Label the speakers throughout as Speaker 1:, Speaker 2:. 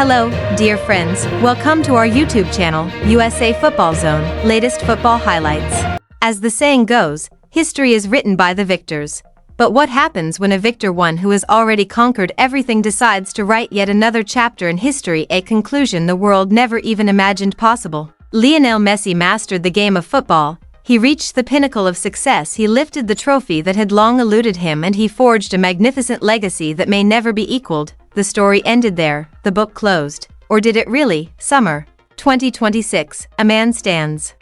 Speaker 1: Hello, dear friends, welcome to our YouTube channel, USA Football Zone, latest football highlights. As the saying goes, history is written by the victors. But what happens when a victor, one who has already conquered everything, decides to write yet another chapter in history, a conclusion the world never even imagined possible? Lionel Messi mastered the game of football. He reached the pinnacle of success, he lifted the trophy that had long eluded him, and he forged a magnificent legacy that may never be equaled. The story ended there, the book closed. Or did it really? Summer 2026, a man stands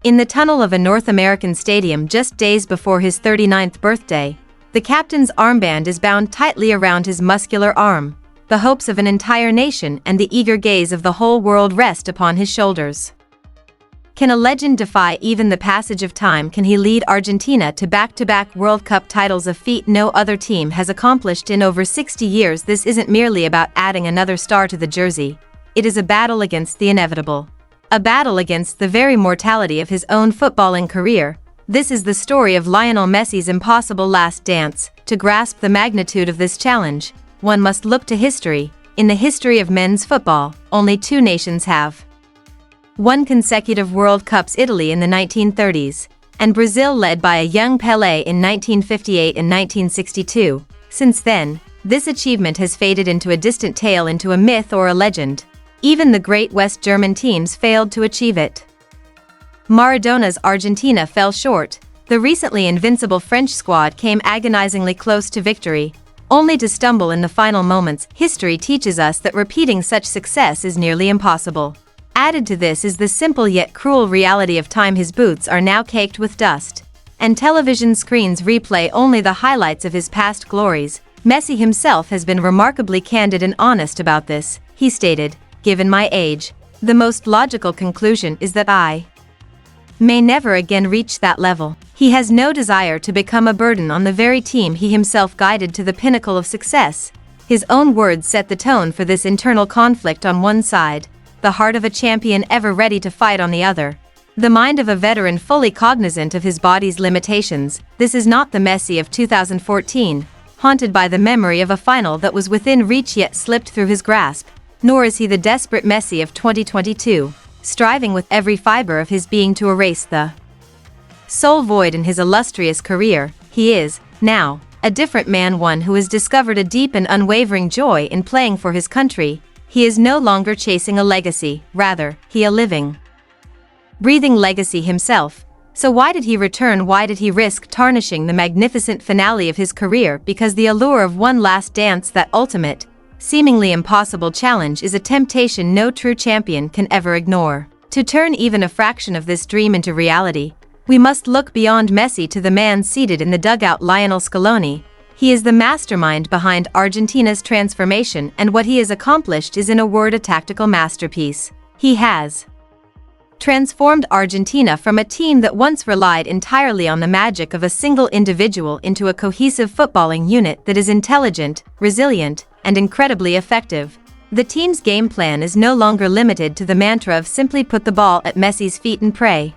Speaker 1: in the tunnel of a North American stadium just days before his 39th birthday. The captain's armband is bound tightly around his muscular arm. The hopes of an entire nation and the eager gaze of the whole world rest upon his shoulders. Can a legend defy even the passage of time? Can he lead Argentina to back-to-back World Cup titles, a feat no other team has accomplished in over 60 years? This isn't merely about adding another star to the jersey. It is a battle against the inevitable. A battle against the very mortality of his own footballing career. This is the story of Lionel Messi's impossible last dance. To grasp the magnitude of this challenge, one must look to history. In the history of men's football, only two nations have won consecutive World Cups: Italy in the 1930s, and Brazil, led by a young Pelé in 1958 and 1962. Since then, this achievement has faded into a distant tale, into a myth or a legend. Even the great West German teams failed to achieve it. Maradona's Argentina fell short. The recently invincible French squad came agonizingly close to victory, only to stumble in the final moments. History teaches us that repeating such success is nearly impossible. Added to this is the simple yet cruel reality of time. His boots are now caked with dust, and television screens replay only the highlights of his past glories. Messi himself has been remarkably candid and honest about this. He stated, "Given my age, the most logical conclusion is that I may never again reach that level." He has no desire to become a burden on the very team he himself guided to the pinnacle of success. His own words set the tone for this internal conflict on one side, the heart of a champion ever ready to fight on the other, the mind of a veteran fully cognizant of his body's limitations. This is not the Messi of 2014, haunted by the memory of a final that was within reach yet slipped through his grasp, nor is he the desperate Messi of 2022, striving with every fiber of his being to erase the sole void in his illustrious career. He is, now, a different man, one who has discovered a deep and unwavering joy in playing for his country. He is no longer chasing a legacy, rather, he a living, breathing legacy himself. So why did he return? Why did he risk tarnishing the magnificent finale of his career? Because the allure of one last dance, that ultimate, seemingly impossible challenge, is a temptation no true champion can ever ignore. To turn even a fraction of this dream into reality, we must look beyond Messi to the man seated in the dugout, Lionel Scaloni. He is the mastermind behind Argentina's transformation, and what he has accomplished is, in a word, a tactical masterpiece. He has transformed Argentina from a team that once relied entirely on the magic of a single individual into a cohesive footballing unit that is intelligent, resilient, and incredibly effective. The team's game plan is no longer limited to the mantra of simply put the ball at Messi's feet and pray.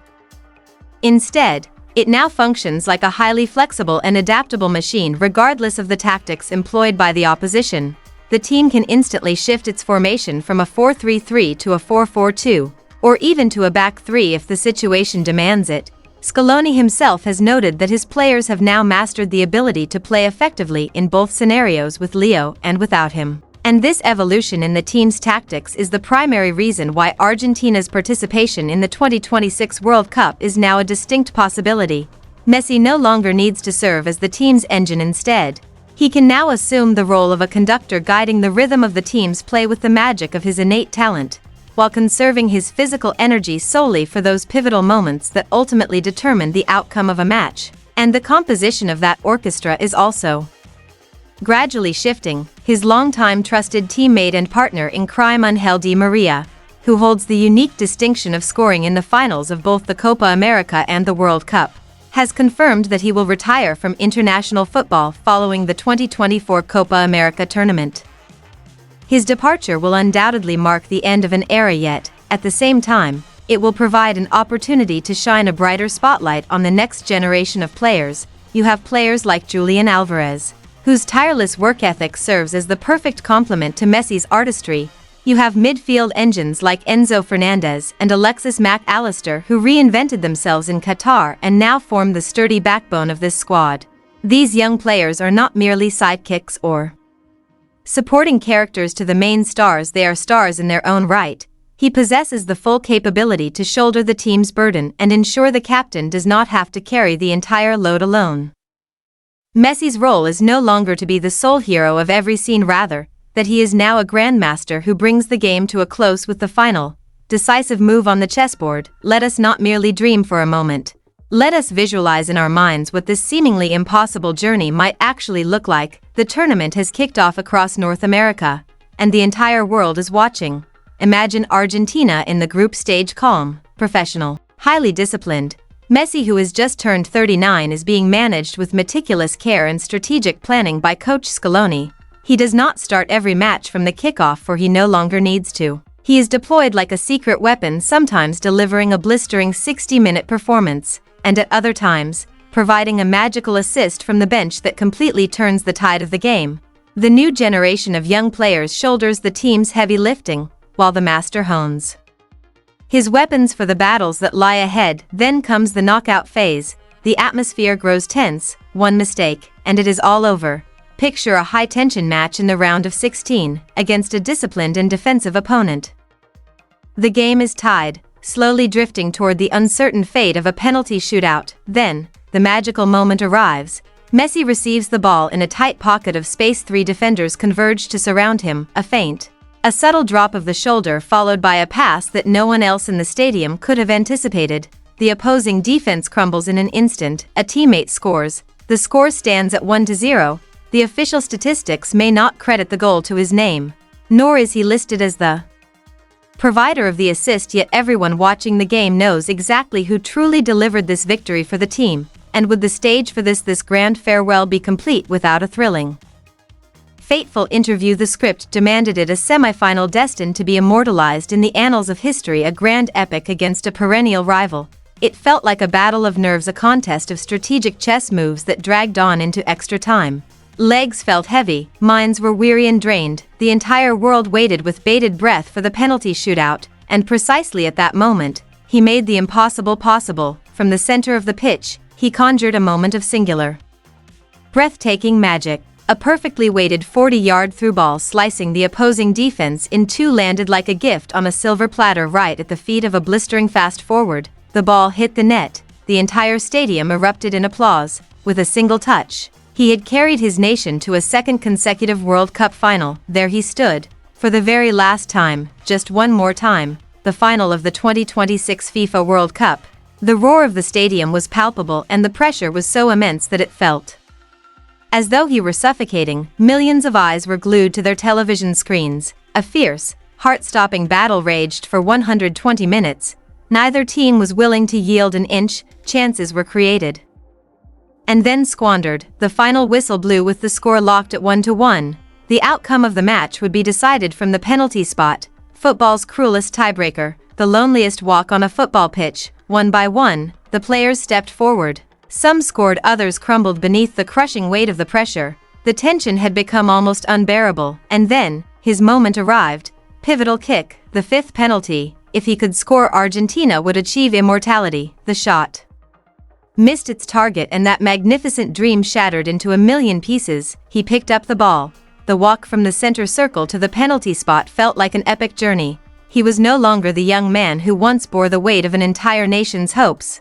Speaker 1: Instead, it now functions like a highly flexible and adaptable machine. Regardless of the tactics employed by the opposition, the team can instantly shift its formation from a 4-3-3 to a 4-4-2, or even to a back three if the situation demands it. Scaloni himself has noted that his players have now mastered the ability to play effectively in both scenarios, with Leo and without him. And this evolution in the team's tactics is the primary reason why Argentina's participation in the 2026 World Cup is now a distinct possibility. Messi no longer needs to serve as the team's engine. Instead, he can now assume the role of a conductor, guiding the rhythm of the team's play with the magic of his innate talent, while conserving his physical energy solely for those pivotal moments that ultimately determine the outcome of a match. And the composition of that orchestra is also gradually shifting. His longtime trusted teammate and partner in crime, Angel Di Maria, who holds the unique distinction of scoring in the finals of both the Copa America and the World Cup, has confirmed that he will retire from international football following the 2024 Copa America tournament. His departure will undoubtedly mark the end of an era, yet, at the same time, it will provide an opportunity to shine a brighter spotlight on the next generation of players. You have players like Julian Alvarez, whose tireless work ethic serves as the perfect complement to Messi's artistry. You have midfield engines like Enzo Fernandez and Alexis Mac Allister who reinvented themselves in Qatar and now form the sturdy backbone of this squad. These young players are not merely sidekicks or supporting characters to the main stars, they are stars in their own right. He possesses the full capability to shoulder the team's burden and ensure the captain does not have to carry the entire load alone. Messi's role is no longer to be the sole hero of every scene, rather, that he is now a grandmaster who brings the game to a close with the final, decisive move on the chessboard. Let us not merely dream for a moment. Let us visualize in our minds what this seemingly impossible journey might actually look like. The tournament has kicked off across North America, and the entire world is watching. Imagine Argentina in the group stage, calm, professional, highly disciplined. Messi, who has just turned 39, is being managed with meticulous care and strategic planning by Coach Scaloni. He does not start every match from the kickoff, for he no longer needs to. He is deployed like a secret weapon, sometimes delivering a blistering 60-minute performance, and at other times, providing a magical assist from the bench that completely turns the tide of the game. The new generation of young players shoulders the team's heavy lifting, while the master hones his weapons for the battles that lie ahead. Then comes the knockout phase. The atmosphere grows tense, one mistake, and it is all over. Picture a high-tension match in the round of 16, against a disciplined and defensive opponent. The game is tied, slowly drifting toward the uncertain fate of a penalty shootout. Then, the magical moment arrives. Messi receives the ball in a tight pocket of space. Three defenders converge to surround him. A feint, a subtle drop of the shoulder followed by a pass that no one else in the stadium could have anticipated. The opposing defense crumbles in an instant. A teammate scores. The score stands at 1-0. The official statistics may not credit the goal to his name, nor is he listed as the provider of the assist, yet everyone watching the game knows exactly who truly delivered this victory for the team. And would the stage for this grand farewell be complete without a thrilling, fateful interview? The script demanded it, a semi-final destined to be immortalized in the annals of history, a grand epic against a perennial rival. It felt like a battle of nerves, a contest of strategic chess moves that dragged on into extra time. Legs felt heavy, minds were weary and drained. The entire world waited with bated breath for the penalty shootout, and precisely at that moment, he made the impossible possible. From the center of the pitch, he conjured a moment of singular, breathtaking magic. A perfectly weighted 40-yard through ball slicing the opposing defense in two landed like a gift on a silver platter right at the feet of a blistering fast forward. The ball hit the net. The entire stadium erupted in applause. With a single touch, he had carried his nation to a second consecutive World Cup final. There he stood, for the very last time, just one more time, the final of the 2026 FIFA World Cup. The roar of the stadium was palpable, and the pressure was so immense that it felt as though he were suffocating. Millions of eyes were glued to their television screens. A fierce, heart-stopping battle raged for 120 minutes. Neither team was willing to yield an inch. Chances were created and then squandered. The final whistle blew with the score locked at 1-1. The outcome of the match would be decided from the penalty spot, football's cruelest tiebreaker, the loneliest walk on a football pitch. One by one, the players stepped forward. Some scored, others crumbled beneath the crushing weight of the pressure. The tension had become almost unbearable, and then, his moment arrived. Pivotal kick, the fifth penalty. If he could score, Argentina would achieve immortality. The shot missed its target, and that magnificent dream shattered into a million pieces. He picked up the ball. The walk from the center circle to the penalty spot felt like an epic journey. He was no longer the young man who once bore the weight of an entire nation's hopes.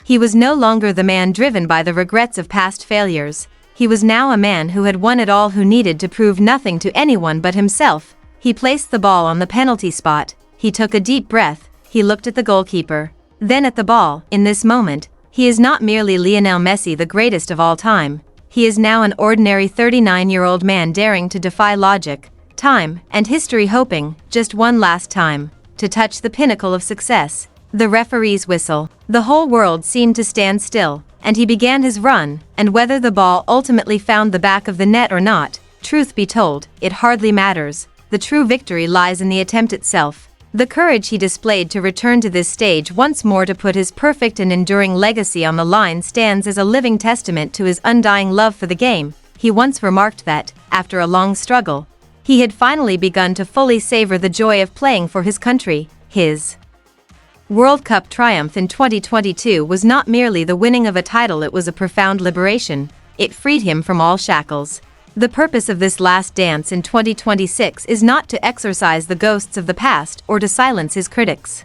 Speaker 1: He was no longer the man driven by the regrets of past failures. He was now a man who had won it all, who needed to prove nothing to anyone but himself. He placed the ball on the penalty spot. He took a deep breath. He looked at the goalkeeper, then at the ball. In this moment, he is not merely Lionel Messi, the greatest of all time. He is now an ordinary 39-year-old man daring to defy logic, time, and history, hoping, just one last time, to touch the pinnacle of success. The referee's whistle. The whole world seemed to stand still, and he began his run, and whether the ball ultimately found the back of the net or not, truth be told, it hardly matters. The true victory lies in the attempt itself. The courage he displayed to return to this stage once more, to put his perfect and enduring legacy on the line, stands as a living testament to his undying love for the game. He once remarked that, after a long struggle, He had finally begun to fully savor the joy of playing for his country. His World Cup triumph in 2022 was not merely the winning of a title, it was a profound liberation. It freed him from all shackles. The purpose of this last dance in 2026 is not to exorcise the ghosts of the past or to silence his critics.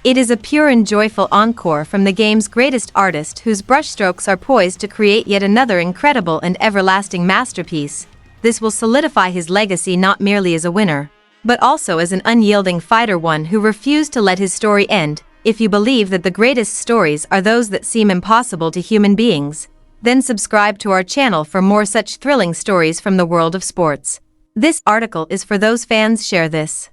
Speaker 1: It is a pure and joyful encore from the game's greatest artist, whose brushstrokes are poised to create yet another incredible and everlasting masterpiece. This will solidify his legacy not merely as a winner, but also as an unyielding fighter, one who refused to let his story end. If you believe that the greatest stories are those that seem impossible to human beings, then subscribe to our channel for more such thrilling stories from the world of sports. This article is for those fans. Share this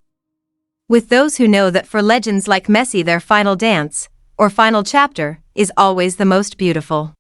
Speaker 1: with those who know that for legends like Messi, their final dance, or final chapter, is always the most beautiful.